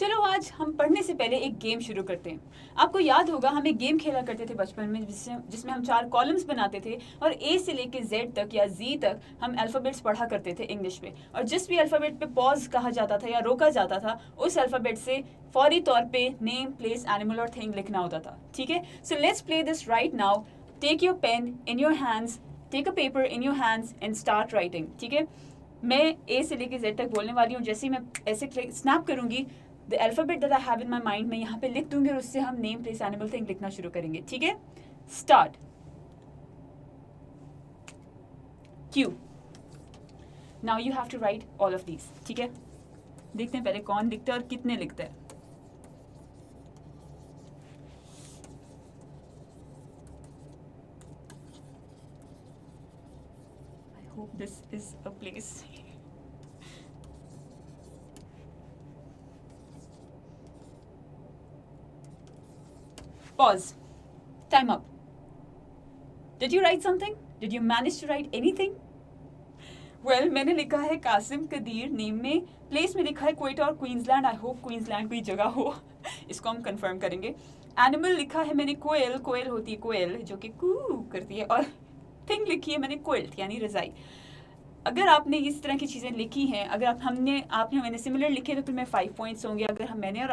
चलो आज हम पढ़ने से पहले एक गेम शुरू करते हैं। आपको याद होगा हम एक गेम खेला करते थे बचपन में जिसमें हम 4 कॉलम्स बनाते थे और ए से लेके जेड तक या जी तक हम अल्फ़ाबेट्स पढ़ा करते थे इंग्लिश में, और जिस भी अल्फ़ाबेट पे पॉज कहा जाता था या रोका जाता था उस अल्फ़ाबेट से फौरी तौर पे नेम, प्लेस, एनिमल और थिंग लिखना होता था। ठीक है, so let's play this right now. Take your pen in your hands, take a paper in your hands and start writing. ठीक है, मैं ए से लेके जेड तक बोलने वाली हूँ। जैसे ही मैं ऐसे स्नैप करूँगी, the alphabet that I have in my mind मैं यहाँ पे लिख दूंगी और उससे हम नेम, प्लेस, एनिमल, थिंग लिखना शुरू करेंगे। ठीक है, start. Q. Now you have to write all of these. ठीक है, देखते हैं पहले कौन लिखता है और कितने लिखता है। I hope this is a place. Pause. Time up. Did you write something? Did you manage to write anything? Well, मैंने लिखा है कासिम कदीर। नेम में, प्लेस में लिखा है क्वेटा और क्वींसलैंड। आई होप क्वींसलैंड कोई जगह हो। इसको हम कंफर्म करेंगे। एनिमल लिखा है मैंने कोयल। कोयल होती है कोयल जो कि कू करती है। और थिंग लिखी है मैंने क्विल्ट यानी रजाई। अगर आपने इस तरह की चीज़ें लिखी हैं, अगर आपने मैंने सिमिलर लिखे तो फिर मैं 5 पॉइंट्स होंगे। अगर मैंने और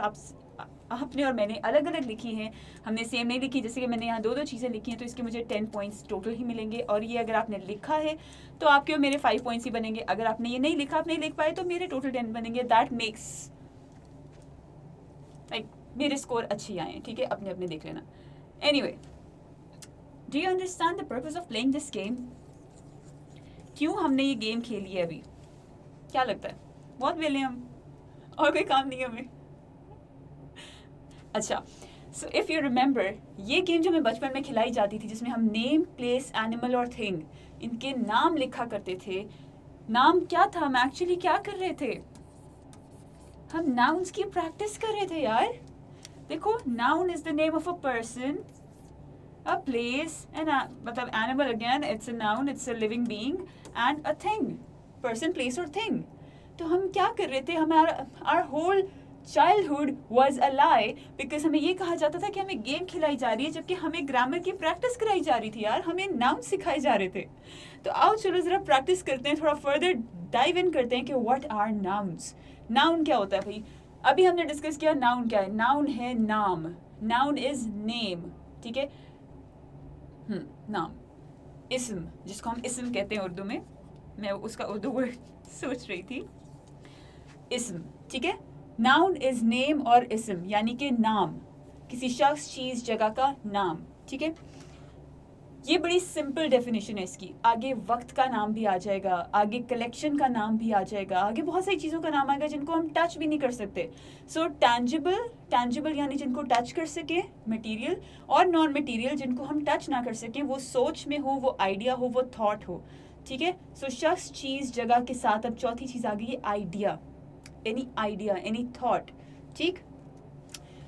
आपने और मैंने अलग अलग लिखी हैं, हमने सेम नहीं लिखी, जैसे कि मैंने यहाँ दो चीज़ें लिखी हैं, तो इसके मुझे 10 पॉइंट्स टोटल ही मिलेंगे। और ये अगर आपने लिखा है तो आपके और मेरे 5 पॉइंट्स ही बनेंगे। अगर आपने ये नहीं लिखा, आप नहीं लिख पाए, तो मेरे टोटल 10 बनेंगे। दैट मेक्स लाइक मेरे स्कोर अच्छी आए हैं। ठीक है, अपने अपने देख लेना। Anyway, do you understand the purpose of playing this game? क्यों हमने ये गेम खेली है अभी? क्या लगता है? बहुत वेले हम, और कोई काम नहीं है हमें। अच्छा, सो इफ़ यू रिमेंबर, ये गेम जो हमें बचपन में खिलाई जाती थी, जिसमें हम नेम, प्लेस, एनिमल और थिंग इनके नाम लिखा करते थे। नाम क्या था? हम एक्चुअली क्या कर रहे थे? हम नाउन्स की प्रैक्टिस कर रहे थे यार। देखो, noun is the name of a person, a place, and मतलब animal again it's a noun, it's a living being, and a thing, person, place और थिंग। तो हम क्या कर रहे थे? हमारा our whole childhood was a lie, because हमें ये कहा जाता था कि हमें गेम खिलाई जा रही है, जबकि हमें ग्रामर की प्रैक्टिस कराई जा रही थी यार। हमें नाउन सिखाए जा रहे थे। तो आओ चलो ज़रा प्रैक्टिस करते हैं, थोड़ा फर्दर डाइव इन करते हैं कि व्हाट आर नाउन्स। नाउन क्या होता है भाई? अभी हमने डिस्कस किया नाउन क्या है। नाउन है नाम, नाउन इज नेम। ठीक है, नाम। इस्म, जिसको हम इस्म कहते हैं उर्दू में, मैं उसका उर्दू वर्ड सोच रही थी, इस्म। ठीक है, नाउन इज नेम और इस्म यानी कि नाम, किसी शख्स, चीज़, जगह का नाम। ठीक है, ये बड़ी सिंपल डेफिनेशन है इसकी। आगे वक्त का नाम भी आ जाएगा, आगे कलेक्शन का नाम भी आ जाएगा, आगे बहुत सारी चीज़ों का नाम आएगा जिनको हम टच भी नहीं कर सकते। सो टैंजिबल यानी जिनको टच कर सके, मटेरियल, और नॉन मटेरियल जिनको हम टच ना कर सकें, वो सोच में हो, वो आइडिया हो, वो थॉट हो। ठीक है, सो शख्स, चीज़, जगह के साथ अब चौथी चीज़ आ गई, आइडिया, एनी थॉट। ठीक,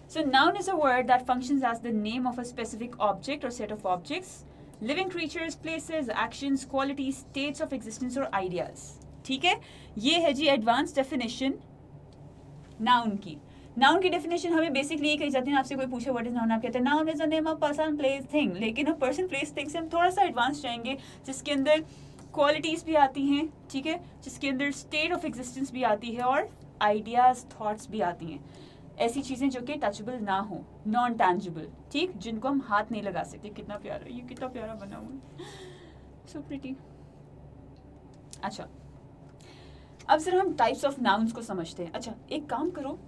so noun is a word that functions as the name of a specific object or set of objects, living creatures, places, actions, qualities, states of existence or ideas. ठीक है, ये है जी advance definition noun की। Noun की definition हमें basically ये कही जाती है। आपसे कोई पूछे व्हाट इज नाउन, आप कहते हैं noun is a name of person, place, thing. लेकिन अब पर्सन, प्लेस, थिंग से हम थोड़ा सा एडवांस जाएंगे, जिसके अंदर क्वालिटीज़ भी आती हैं। ठीक है, जिसके अंदर स्टेट ऑफ एग्जिस्टेंस भी आती है और आइडियाज़, थॉट्स भी आती हैं। ऐसी चीज़ें जो कि टचेबल ना हो, नॉन टैंजिबल। ठीक, जिनको हम हाथ नहीं लगा सकते। कितना प्यारा, ये कितना प्यारा बना हुआ, सो प्रिटी। अच्छा, अब जरा हम टाइप्स ऑफ नाउन्स को समझते हैं। अच्छा, एक काम करो,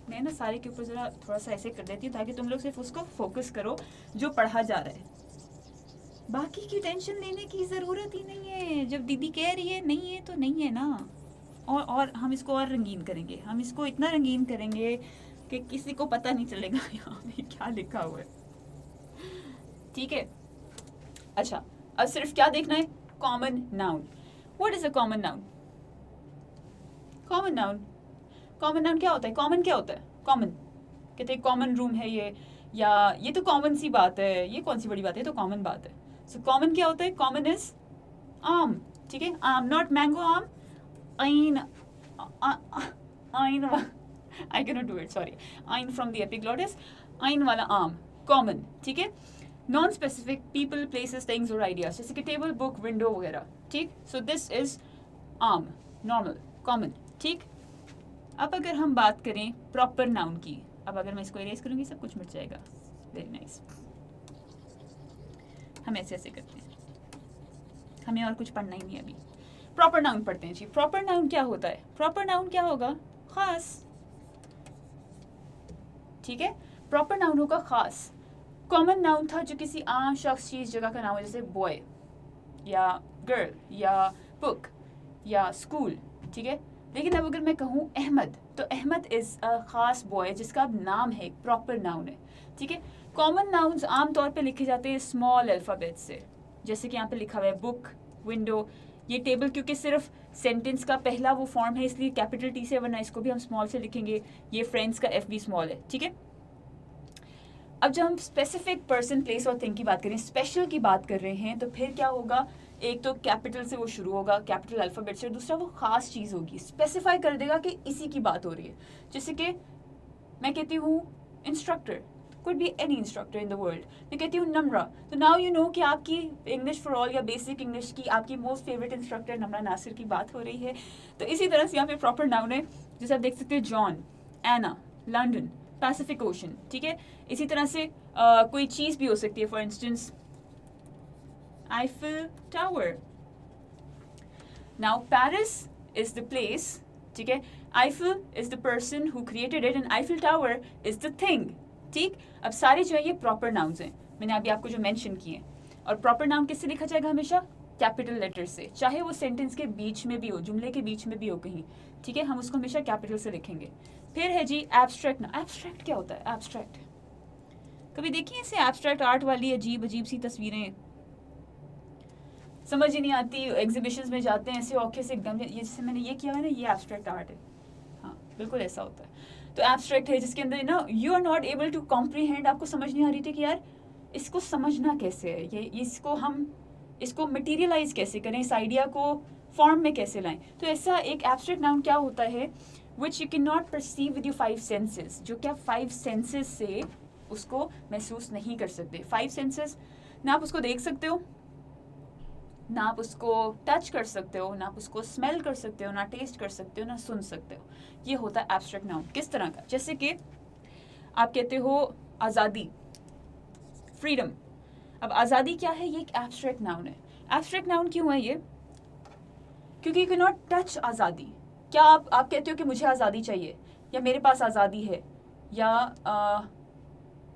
मैं ना सारे के ऊपर ज़रा थोड़ा सा ऐसे कर देती हूँ ताकि तुम लोग सिर्फ उसको फोकस करो जो पढ़ा जा रहा है। बाकी की टेंशन लेने की ज़रूरत ही नहीं है। जब दीदी कह रही है नहीं है तो नहीं है ना। और हम इसको और रंगीन करेंगे, हम इसको इतना रंगीन करेंगे कि किसी को पता नहीं चलेगा यहाँ पे क्या लिखा हुआ है। ठीक है, अच्छा, अब सिर्फ क्या देखना है? Common noun. What is a common noun? Common noun, common noun क्या होता है? कॉमन क्या होता है? कॉमन कहते हैं कॉमन रूम है ये, या ये तो कॉमन सी बात है, ये कौन सी बड़ी बात है, तो कॉमन बात है। सो कॉमन क्या होता है? कॉमन इज आम। ठीक है, आम, नॉट मैंगो, आम। आइन, आइन आई can not do it, sorry. आइन फ्रॉम द एपिग्लॉटिस, आइन वाला आम, कॉमन. ठीक है. Non specific, people, places, things और आइडियाज, जैसे कि टेबल, बुक, विंडो वगैरह. ठीक. सो दिस इज आम, नॉर्मल, कॉमन. ठीक. अब अगर हम बात करें प्रॉपर नाउन की, अब अगर मैं इसको इरेज करूंगी सब कुछ मिट जाएगा. Very nice. हम ऐसे ऐसे करते हैं, हमें और कुछ पढ़ना ही नहीं अभी. प्रॉपर नाउन पढ़ते हैं जी. प्रॉपर नाउन क्या होता है? प्रॉपर नाउन क्या होगा? खास. ठीक है. प्रॉपर नाउन होगा खास. कॉमन नाउन था जो किसी आम शख्स, चीज, जगह का नाम है, जैसे बॉय या गर्ल या बुक या स्कूल. ठीक है. लेकिन अब अगर मैं कहूँ अहमद, तो अहमद इज अ खास बॉय जिसका अब नाम है, एक प्रॉपर नाउन है. ठीक है. कॉमन नाउन्स आमतौर पे लिखे जाते हैं स्मॉल अल्फाबेट से, जैसे कि यहाँ पे लिखा हुआ है बुक, विंडो. ये टेबल क्योंकि सिर्फ सेंटेंस का पहला वो फॉर्म है इसलिए कैपिटल टी से, वरना इसको भी हम स्मॉल से लिखेंगे. ये फ्रेंड्स का एफ भी स्मॉल है. ठीक है. अब जब हम स्पेसिफिक पर्सन, प्लेस और थिंग की बात करें, स्पेशल की बात कर रहे हैं, तो फिर क्या होगा? एक तो कैपिटल से वो शुरू होगा, कैपिटल अल्फाबेट से. दूसरा वो खास चीज़ होगी, स्पेसिफाई कर देगा कि इसी की बात हो रही है. जैसे कि मैं कहती हूँ instructor, could be any instructor in the world. मैं कहती हूँ नम्रा, तो नाउ यू नो कि आपकी इंग्लिश फॉर ऑल या बेसिक इंग्लिश की आपकी मोस्ट फेवरेट इंस्ट्रक्टर नम्रा नासिर की बात हो रही है. तो इसी तरह से यहाँ पे प्रॉपर नाउन है, जैसे आप देख सकते हैं जॉन, एना, लंदन, पैसिफिक ओशन. ठीक है. इसी तरह से कोई चीज़ भी हो सकती है, for instance Eiffel tower. Now Paris is the place. ठीक है. Eiffel is the person who created it and Eiffel tower is the thing. ठीक. अब सारे जो है ये प्रॉपर नाउन्स हैं, मैंने अभी आपको जो मेंशन किए. और प्रॉपर नाउन किससे लिखा जाएगा? हमेशा कैपिटल लेटर से, चाहे वो सेंटेंस के बीच में भी हो, जुमले के बीच में भी हो कहीं. ठीक है. हम उसको हमेशा कैपिटल से लिखेंगे. फिर है जी एब्स्ट्रैक्ट. ना एब्स्ट्रैक्ट क्या होता है? एब्स्ट्रैक्ट कभी देखिए ऐसे एब्स्ट्रैक्ट आर्ट वाली अजीब अजीब सी तस्वीरें, समझ ही नहीं आती. एग्जीबिशंस में जाते हैं ऐसे औखे से एकदम, ये जैसे मैंने ये किया है ना, ये एब्स्ट्रैक्ट आर्ट है. हाँ बिल्कुल ऐसा होता है. तो एब्स्ट्रैक्ट है जिसके अंदर ना you are not able to comprehend, आपको समझ नहीं आ रही थी कि यार इसको समझना कैसे है, ये इसको हम इसको मटीरियलाइज कैसे करें, इस आइडिया को फॉर्म में कैसे लाएं. तो ऐसा एक एब्स्ट्रैक्ट नाउन क्या होता है? Which you can not perceive with your 5 senses, जो क्या 5 सेंसेस से उसको महसूस नहीं कर सकते. 5 सेंसेस, ना आप उसको देख सकते हो, ना आप उसको टच कर सकते हो, ना आप उसको स्मेल कर सकते हो, ना टेस्ट कर सकते हो, ना सुन सकते हो. ये होता है एब्स्ट्रैक्ट नाउन. किस तरह का? जैसे कि आप कहते हो आज़ादी, फ्रीडम. अब आज़ादी क्या है? ये एक एब्स्ट्रैक्ट नाउन है. एब्स्ट्रैक्ट नाउन क्यों है ये? क्योंकि यू कैन नॉट टच आज़ादी. क्या आप कहते हो कि मुझे आज़ादी चाहिए, या मेरे पास आज़ादी है, या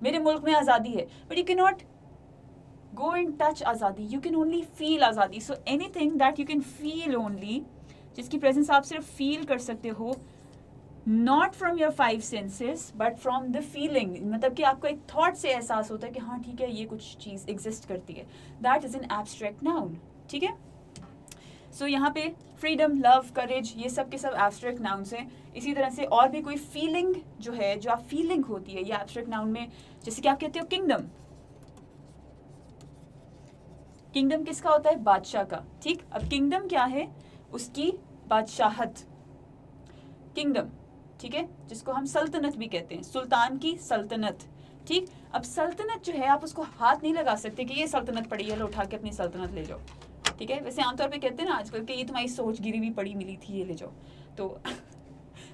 मेरे मुल्क में आज़ादी है, but you can not go and touch आज़ादी. you can only feel आज़ादी. so anything that you can feel only, जिसकी प्रेजेंस आप सिर्फ फील कर सकते हो, not from your 5 senses but from the feeling, मतलब कि आपको एक थॉट से एहसास होता है कि हाँ ठीक है ये कुछ चीज़ एग्जिस्ट करती है. That is an abstract noun. ठीक है. सो यहाँ पे फ्रीडम, लव, करेज, ये सब के सब एब्स्ट्रैक्ट नाउन्स हैं. इसी तरह से और भी कोई फीलिंग जो है, जो आप फीलिंग होती है, ये एब्स्ट्रैक्ट नाउन में. जैसे कि आप कहते हो किंगडम. किंगडम किसका होता है? बादशाह का. ठीक. अब किंगडम क्या है? उसकी बादशाहत, किंगडम. ठीक है. जिसको हम सल्तनत भी कहते हैं, सुल्तान की सल्तनत. ठीक. अब सल्तनत जो है आप उसको हाथ नहीं लगा सकते कि ये सल्तनत पड़ी है, लो उठा के अपनी सल्तनत ले जाओ. ठीक है. वैसे आमतौर पे कहते हैं ना आजकल कि ये तुम्हारी सोच गिरी हुई पड़ी मिली थी, ये ले जाओ. तो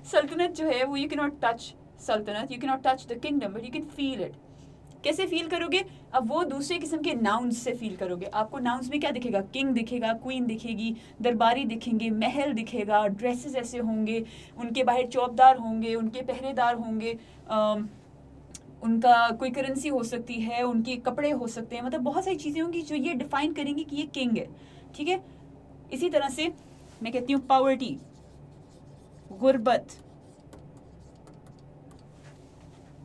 सल्तनत जो है वो यू कैन नॉट टच सल्तनत, you can not touch the kingdom, but you can feel it. कैसे फील करोगे? अब वो दूसरे किस्म के नाउन्स से फील करोगे. आपको नाउन्स में क्या दिखेगा? किंग दिखेगा, क्वीन दिखेगी, दरबारी दिखेंगे, महल दिखेगा, ड्रेसेस ऐसे होंगे, उनके बाहर चौबदार होंगे, उनके पहरेदार होंगे, उनका कोई करेंसी हो सकती है, उनके कपड़े हो सकते हैं, मतलब बहुत सारी चीज़ें होंगी जो ये डिफाइन करेंगी कि ये किंग है. ठीक है. इसी तरह से मैं कहती हूँ पॉवर्टी, गुर्बत.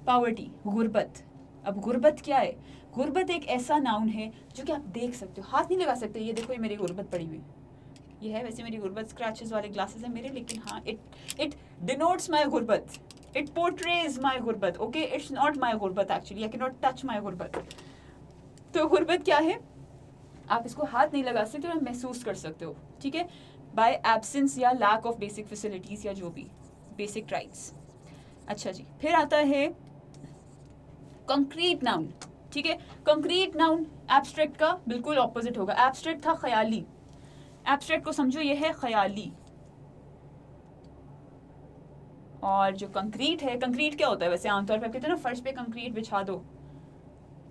पॉवर्टी, गुर्बत. अब गुर्बत क्या है? गुर्बत एक ऐसा नाउन है जो कि आप देख सकते हो, हाथ नहीं लगा सकते. ये देखो ये मेरी गुर्बत पड़ी हुई, ये है. वैसे मेरी गुर्बत स्क्रैचेस वाले ग्लासेस हैं मेरे, लेकिन हाँ इट डिनोट्स माई गुर्बत, इट पोर्ट्रेज माई गुर्बत. ओके, इट्स नॉट माई गुर्बत actually, I can not touch my गुर्बत. तो गुर्बत क्या है? आप इसको हाथ नहीं लगा सकते, आप महसूस कर सकते हो. ठीक है. बाय एब्सेंस या लैक ऑफ बेसिक फैसिलिटीज या जो भी बेसिक राइट्स. अच्छा जी, फिर आता है कंक्रीट नाउन। ठीक है, कंक्रीट नाउन एब्स्ट्रैक्ट का बिल्कुल ऑपोजिट होगा। एब्स्ट्रैक्ट था ख्याली, एब्स्ट्रैक्ट को समझो ये है ख्याली। और जो कंक्रीट है, कंक्रीट क्या होता है वैसे आमतौर पे आप कहते हैं ना फर्श पे कंक्रीट बिछा दो,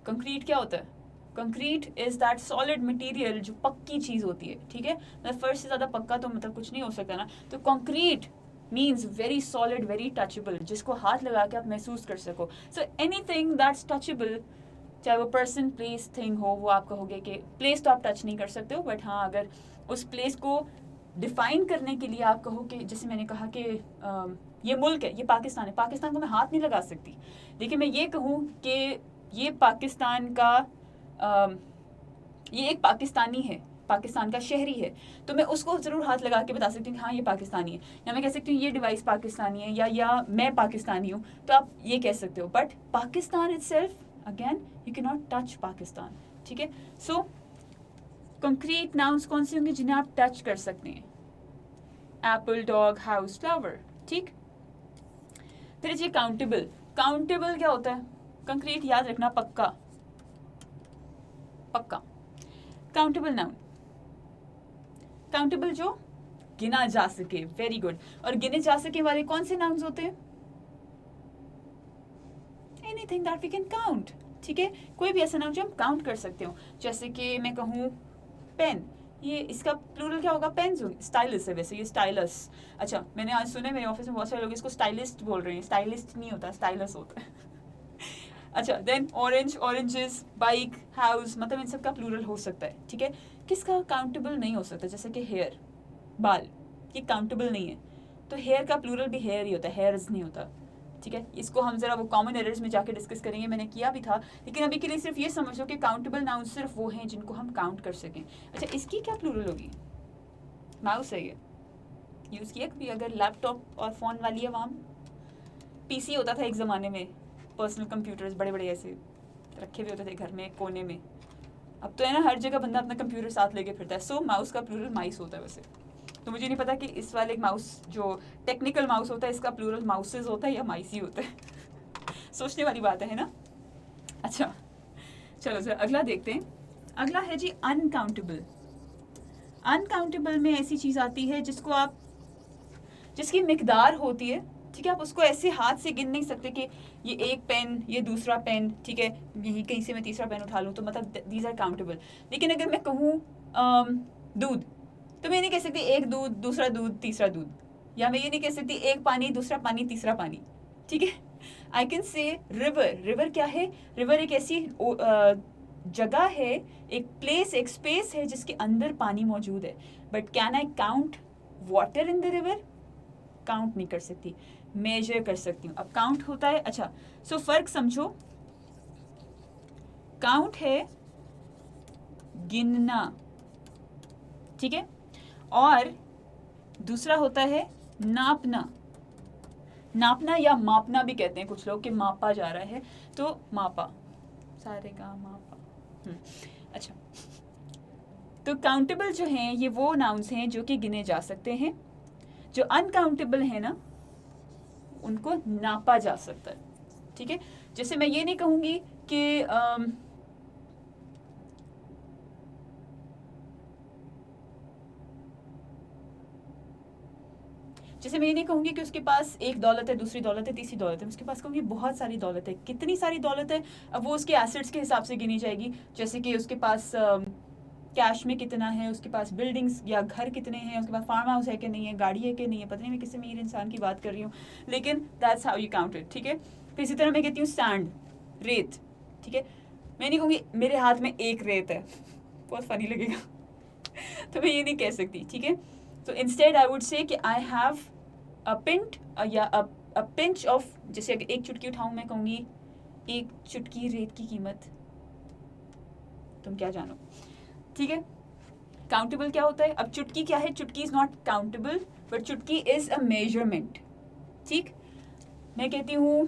कंक्रीट क्या होता है? Concrete is that solid material जो पक्की चीज होती है। ठीक है, मतलब फर्श से ज्यादा पक्का तो मतलब कुछ नहीं हो सकता ना। तो concrete means very solid, very touchable, जिसको हाथ लगा के आप महसूस कर सको। सो एनीथिंग दैट्स टचेबल, चाहे वो पर्सन, प्लेस, थिंग हो, वो आप कहोगे कि प्लेस तो आप टच नहीं कर सकते हो, बट हाँ अगर उस प्लेस को डिफाइन करने के लिए आप कहो कि जैसे मैंने कहा कि ये मुल्क है, ये पाकिस्तान है, पाकिस्तान को मैं हाथ नहीं लगा सकती। देखिए मैं ये कहूँ कि ये पाकिस्तान का ये एक पाकिस्तानी है, पाकिस्तान का शहरी है, तो मैं उसको ज़रूर हाथ लगा के बता सकती हूँ कि हाँ ये पाकिस्तानी है। या मैं कह सकती हूँ ये डिवाइस पाकिस्तानी है, या मैं पाकिस्तानी हूँ, तो आप ये कह सकते हो। But Pakistan itself, again you can not touch Pakistan. ठीक है, सो कंक्रीट नाउन्स कौन से होंगे जिन्हें आप टच कर सकते हैं? Apple, dog, house, flower. ठीक, फिर ये काउंटेबल। काउंटेबल क्या होता है? कंक्रीट याद रखना, पक्का पक्का। काउंटेबल नाउन, काउंटेबल जो गिना जा सके, वेरी गुड। और गिने जा सके वाले कौन से नाउन्स होते हैं? Anything that we can count. ठीक है, कोई भी ऐसा नाउन जो हम काउंट कर सकते हो। जैसे कि मैं कहूँ पेन, ये इसका प्लूरल क्या होगा? पेन्स होगी। स्टाइलिस है वैसे ये, स्टाइलस। अच्छा, मैंने आज सुने मेरे ऑफिस में बहुत सारे लोग इसको स्टाइलिस्ट बोल रहे हैं, स्टाइलिस्ट नहीं होता, स्टाइलस होता है। अच्छा, then orange, oranges, bike, house, मतलब इन सब का प्लूरल हो सकता है। ठीक है, किसका काउंटेबल नहीं हो सकता? जैसे कि हेयर, बाल, ये काउंटेबल नहीं है। तो हेयर का प्लूरल भी हेयर ही होता है, हेयर्स नहीं होता। ठीक है, इसको हम जरा वो कॉमन एरर्स में जाके डिस्कस करेंगे, मैंने किया भी था, लेकिन अभी के लिए सिर्फ ये समझ लो कि काउंटेबल नाउन सिर्फ वो हैं जिनको हम काउंट कर सकें। अच्छा, इसकी क्या प्लूरल होगी? माउस है ये, यूज़ किया कभी अगर लैपटॉप और फ़ोन वाली है? वहाँ पीसी होता था एक ज़माने में, पर्सनल कंप्यूटर्स बड़े बड़े ऐसे रखे हुए होते थे घर में कोने में। अब तो है ना हर जगह बंदा अपना कंप्यूटर साथ लेके फिरता है। सो माउस का प्लूरल माइस होता है वैसे। तो मुझे नहीं पता कि इस वाले माउस जो टेक्निकल माउस होता है इसका प्लूरल माउसेज होता है या माइस ही होता है। सोचने वाली बात है ना। अच्छा चलो सर अगला देखते हैं। अगला है जी अनकाउंटेबल। अनकाउंटेबल में ऐसी चीज़ आती है जिसको आप, जिसकी मिकदार होती है, ठीक है, आप उसको ऐसे हाथ से गिन नहीं सकते कि ये एक पेन, ये दूसरा पेन, ठीक है, यही कहीं से मैं तीसरा पेन उठा लूँ, तो मतलब दीज आर काउंटेबल। लेकिन अगर मैं कहूँ दूध, तो मैं नहीं कह सकती एक दूध, दूसरा दूध, तीसरा दूध, या मैं ये नहीं कह सकती एक पानी, दूसरा पानी, तीसरा पानी। ठीक है, I can say river. River क्या है? रिवर एक ऐसी जगह है, एक प्लेस, एक स्पेस है जिसके अंदर पानी मौजूद है। But can I count water in the river? Count नहीं कर सकती, मेजर कर सकती हूँ। अब काउंट होता है, अच्छा सो फर्क समझो, काउंट है गिनना, ठीक है, और दूसरा होता है नापना। नापना या मापना भी कहते हैं कुछ लोग, कि मापा जा रहा है, तो मापा, सारे का मापा। अच्छा, तो काउंटेबल जो हैं ये वो नाउन्स हैं जो कि गिने जा सकते हैं। जो अनकाउंटेबल है ना, उनको नापा जा सकता है। ठीक है, जैसे मैं ये नहीं कहूँगी कि जैसे मैं ये नहीं कहूँगी कि उसके पास एक दौलत है, दूसरी दौलत है, तीसरी दौलत है। उसके पास कहूँगी बहुत सारी दौलत है। कितनी सारी दौलत है? अब वो उसके एसेट्स के हिसाब से गिनी जाएगी। जैसे कि उसके पास कैश में कितना है, उसके पास बिल्डिंग्स या घर कितने हैं, उसके पास फार्म हाउस है कि नहीं है, गाड़ी है कि नहीं है, पता नहीं मैं किसी अमीर इंसान की बात कर रही हूँ, लेकिन that's how you count it. ठीक है, फिर इसी तरह मैं कहती हूँ सैंड, रेत। ठीक है, मैं नहीं कहूँगी मेरे हाथ में एक रेत है, बहुत फनी लगेगा। तो मैं ये नहीं कह सकती। ठीक है, तो इंस्टेड आई वुड से कि आई हैव अ पिंट या अ पिंच ऑफ, जैसे अगर एक चुटकी उठाऊँ मैं कहूँगी एक चुटकी रेत की कीमत, तुम क्या जानो। ठीक है, काउंटेबल क्या होता है? अब चुटकी क्या है? चुटकी इज नॉट काउंटेबल, बट चुटकी इज अ मेजरमेंट। ठीक, मैं कहती हूँ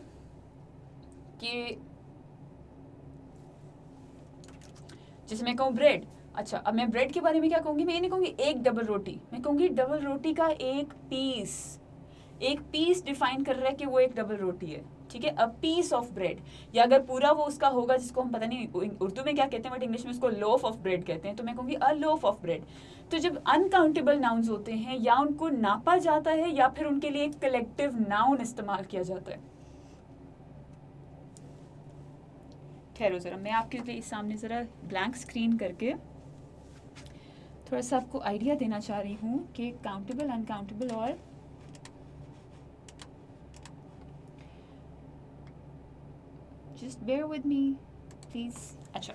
कि जैसे मैं कहूँ ब्रेड। अच्छा, अब मैं ब्रेड के बारे में क्या कहूँगी? मैं ये नहीं कहूँगी एक डबल रोटी, मैं कहूँगी डबल रोटी का एक पीस। एक पीस डिफाइन कर रहा है कि वो एक डबल रोटी है, ठीक है, अ पीस ऑफ ब्रेड। या अगर पूरा वो उसका होगा जिसको हम पता नहीं उर्दू में क्या कहते हैं बट इंग्लिश में उसको लोफ ऑफ ब्रेड कहते हैं, तो मैं कहूँगी अ लोफ ऑफ ब्रेड। तो जब अनकाउंटेबल नाउन्स होते हैं या उनको नापा जाता है या फिर उनके लिए एक कलेक्टिव नाउन इस्तेमाल किया जाता है। ठहरो ज़रा, मैं आपके लिए सामने ज़रा ब्लैंक स्क्रीन करके थोड़ा सा आपको आइडिया देना चाह रही हूँ कि काउंटेबल, अनकाउंटेबल और just bear with me please. अच्छा,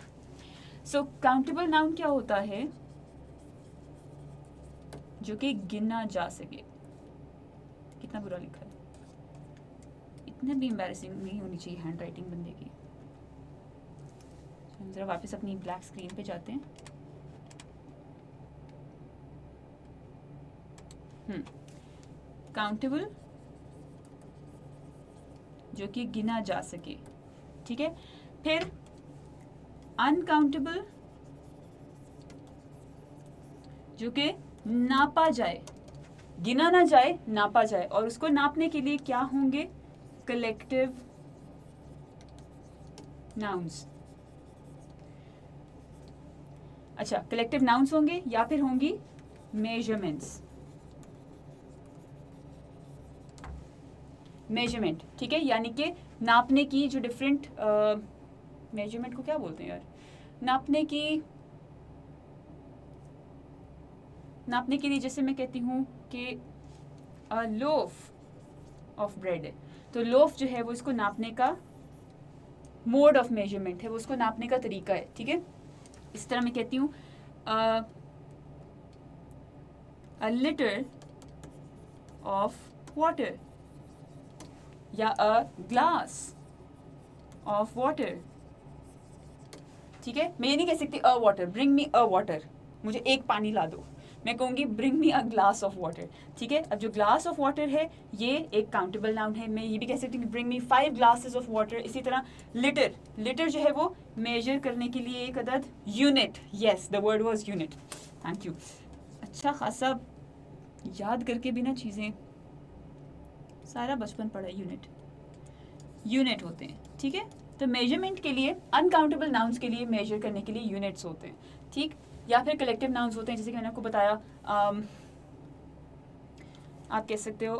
सो काउंटेबल नाउन क्या होता है? जो कि गिना जा सके। कितना बुरा लिखा है, इतना भी एम्बैरेसिंग नहीं होनी चाहिए हैंड राइटिंग बंदे की। हम जरा वापस अपनी ब्लैक स्क्रीन पे जाते हैं। काउंटेबल जो कि गिना जा सके, ठीक है। फिर अनकाउंटेबल जो कि नापा जाए, गिना ना जाए, नापा जाए, और उसको नापने के लिए क्या होंगे? Collective nouns. अच्छा, कलेक्टिव नाउन्स होंगे या फिर होंगी मेजरमेंट्स। मेजरमेंट, ठीक है, यानी कि नापने की जो डिफरेंट मेजरमेंट को क्या बोलते हैं यार? नापने के लिए जैसे मैं कहती हूँ कि लोफ ऑफ ब्रेड है, तो लोफ जो है वो इसको नापने का मोड ऑफ मेजरमेंट है, वो उसको नापने का तरीका है, ठीक है। इस तरह मैं कहती हूँ अ लिटर ऑफ वाटर या अ ग्लास ऑफ वाटर, ठीक है। मैं ये नहीं कह सकती अ वाटर, ब्रिंग मी अ वाटर, मुझे एक पानी ला दो। मैं कहूँगी bring me a glass of water, ठीक है। अब जो ग्लास ऑफ वाटर है ये एक काउंटेबल नाउन है। मैं ये भी कह सकती हूँ bring me 5 glasses of water. इसी तरह लिटर, लिटर जो है वो मेजर करने के लिए एक अदद, unit, yes the word was unit, thank you. अच्छा खासा याद करके भी ना चीज़ें, सारा बचपन पढ़ा यूनिट, यूनिट होते हैं, ठीक है। तो मेजरमेंट के लिए, अनकाउंटेबल नाउन्स के लिए मेजर करने के लिए यूनिट्स होते हैं, ठीक। या फिर कलेक्टिव नाउन्स होते हैं, जैसे कि मैंने आपको बताया, आप कह सकते हो